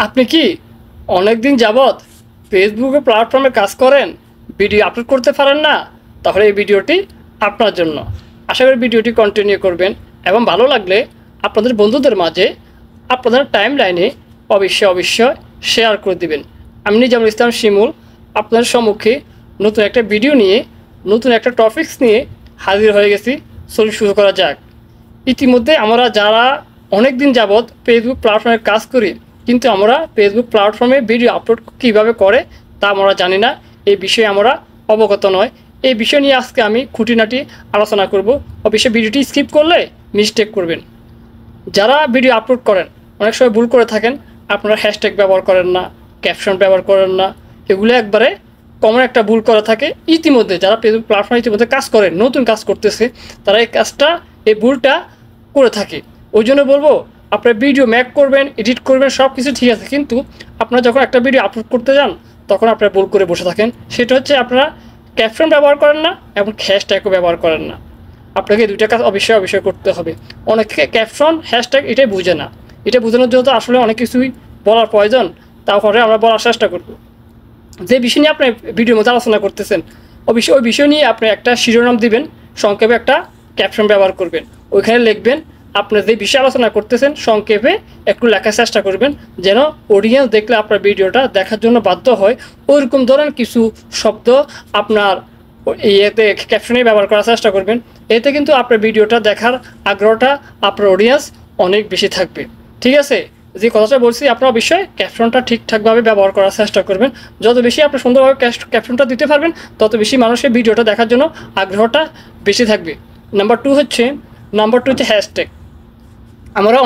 আপনি কি অনেক দিন যাবৎ ফেসবুকে প্ল্যাটফর্মে কাজ করেন, ভিডিও আপলোড করতে পারেন না? তাহলে এই ভিডিওটি আপনার জন্য। আশা করি ভিডিওটি কন্টিনিউ করবেন এবং ভালো লাগলে আপনাদের বন্ধুদের মাঝে আপনাদের টাইম লাইনে অবশ্যই শেয়ার করে দিবেন। আমি নিজামুল ইসলাম শিমুল আপনাদের সম্মুখে নতুন একটা ভিডিও নিয়ে, নতুন একটা টপিকস নিয়ে হাজির হয়ে গেছি। চলুন শুরু করা যাক। ইতিমধ্যে আমরা যারা অনেক দিন যাবৎ ফেসবুক প্ল্যাটফর্মে কাজ করি, কিন্তু আমরা ফেসবুক প্ল্যাটফর্মে ভিডিও আপলোড কীভাবে করে তা আমরা জানি না, এই বিষয়ে আমরা অবগত নয়। এই বিষয় নিয়ে আজকে আমি খুঁটিনাটি আলোচনা করব। অবশ্যই ভিডিওটি স্কিপ করলে মিস্টেক করবেন। যারা ভিডিও আপলোড করেন অনেক সময় ভুল করে থাকেন। আপনারা হ্যাশট্যাগ ব্যবহার করেন না, ক্যাপশন ব্যবহার করেন না, এগুলো একবারে কমন একটা ভুল করা থাকে। ইতিমধ্যে যারা ফেসবুক প্ল্যাটফর্মে ইতিমধ্যে কাজ করেন, নতুন কাজ করতেছে, তারা এই ভুলটা করে থাকে। ওই জন্য বলবো, আপনার ভিডিও মেক করবেন, এডিট করবেন, সব কিছু ঠিক আছে, কিন্তু আপনারা যখন একটা ভিডিও আপলোড করতে যান তখন আপনারা ভুল করে বসে থাকেন। সেটা হচ্ছে আপনারা ক্যাপশন ব্যবহার করেন না এবং হ্যাশট্যাগও ব্যবহার করেন না। আপনাকে দুইটা কাজ অবশ্যই করতে হবে। অনেকে ক্যাপশন হ্যাশট্যাগ এটাই বুঝে না। এটা বোঝানোর জন্য তো আসলে অনেক কিছুই বলার প্রয়োজন, তারপরে আমরা বলার চেষ্টা করব। যে বিষয় নিয়ে আপনি ভিডিওর মধ্যে আলোচনা করতেছেন, ওই বিষয় নিয়ে আপনি একটা শিরোনাম দিবেন, সংক্ষেপে একটা ক্যাপশন ব্যবহার করবেন। ওইখানে লিখবেন আপনি যে বিষয়ে আলোচনা করতেছেন, সংক্ষেপে একটু লেখার চেষ্টা করবেন, যেন অডিয়েন্স দেখলে আপনার ভিডিওটা দেখার জন্য বাধ্য হয়। ওইরকম ধরনের কিছু শব্দ আপনার ইয়েতে ক্যাপশনে ব্যবহার করার চেষ্টা করবেন। এতে কিন্তু আপনার ভিডিওটা দেখার আগ্রহটা আপনার অডিয়েন্স অনেক বেশি থাকবে। ঠিক আছে? যে কথাটা বলছি, আপনার অবশ্যই ক্যাপশনটা ঠিকঠাকভাবে ব্যবহার করার চেষ্টা করবেন। যত বেশি আপনি সুন্দরভাবে ক্যাপশনটা দিতে পারবেন, তত বেশি মানুষের ভিডিওটা দেখার জন্য আগ্রহটা বেশি থাকবে। নাম্বার টু হচ্ছে হ্যাশট্যাগ। আমরা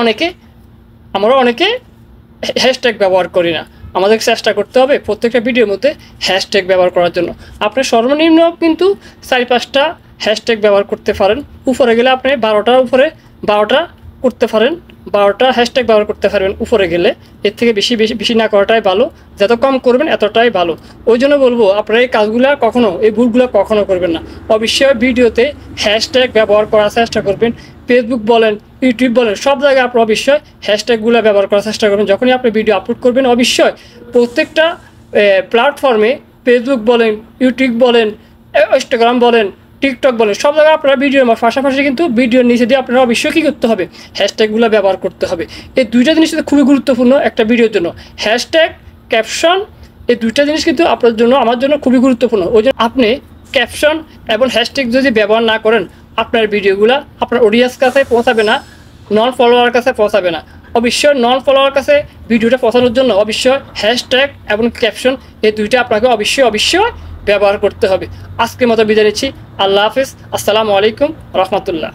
অনেকে হ্যাশট্যাগ ব্যবহার করি না। আমাদের চেষ্টা করতে হবে প্রত্যেকটা ভিডিওর মধ্যে হ্যাশট্যাগ ব্যবহার করার জন্য। আপনি সর্বনিম্ন কিন্তু 4-5টা হ্যাশট্যাগ ব্যবহার করতে পারেন। উপরে গেলে আপনি 12টার উপরে 12টা করতে পারেন, 12টা হ্যাশট্যাগ ব্যবহার করতে পারবেন উপরে গেলে। এর থেকে বেশি না করাটাই ভালো। যত কম করবেন এতটাই ভালো। ওই জন্য বলবো, আপনারা এই ভুলগুলো কখনো করবেন না। অবশ্যই ভিডিওতে হ্যাশট্যাগ ব্যবহার করার চেষ্টা করবেন। ফেসবুক বলেন, ইউটিউব বলেন, সব জায়গায় আপনি অবশ্যই হ্যাশট্যাগুলো ব্যবহার করার চেষ্টা করবেন। যখনই আপনি ভিডিও আপলোড করবেন, অবশ্যই প্রত্যেকটা প্ল্যাটফর্মে, ফেসবুক বলেন, ইউটিউব বলেন, ইনস্টাগ্রাম বলেন, টিকটক বলেন, সব জায়গায় আপনারা ভিডিওর পাশাপাশি কিন্তু ভিডিওর নিচে দিয়ে আপনারা অবশ্যই কী করতে হবে, হ্যাশট্যাগুলো ব্যবহার করতে হবে। এই দুইটা জিনিস কিন্তু খুবই গুরুত্বপূর্ণ একটা ভিডিওর জন্য। হ্যাশট্যাগ, ক্যাপশন, এই দুইটা জিনিস কিন্তু আপনার জন্য, আমার জন্য খুবই গুরুত্বপূর্ণ। ওই জন্য আপনি ক্যাপশন এবং হ্যাশট্যাগ যদি ব্যবহার না করেন, আপনার ভিডিওগুলো আপনার অডিয়েন্স কাছে পৌঁছাবে না, নন ফলোয়ার কাছে পৌঁছাবে না। অবশ্যই নন ফলোয়ার কাছে ভিডিওটা পৌঁছানোর জন্য অবশ্যই হ্যাশট্যাগ এবং ক্যাপশন, এই দুইটা আপনাকে অবশ্যই ব্যবহার করতে হবে। আজকের মতো বিদায় নিচ্ছি। আল্লাহ হাফিজ। আসসালামু আলাইকুম রহমতুল্লাহ।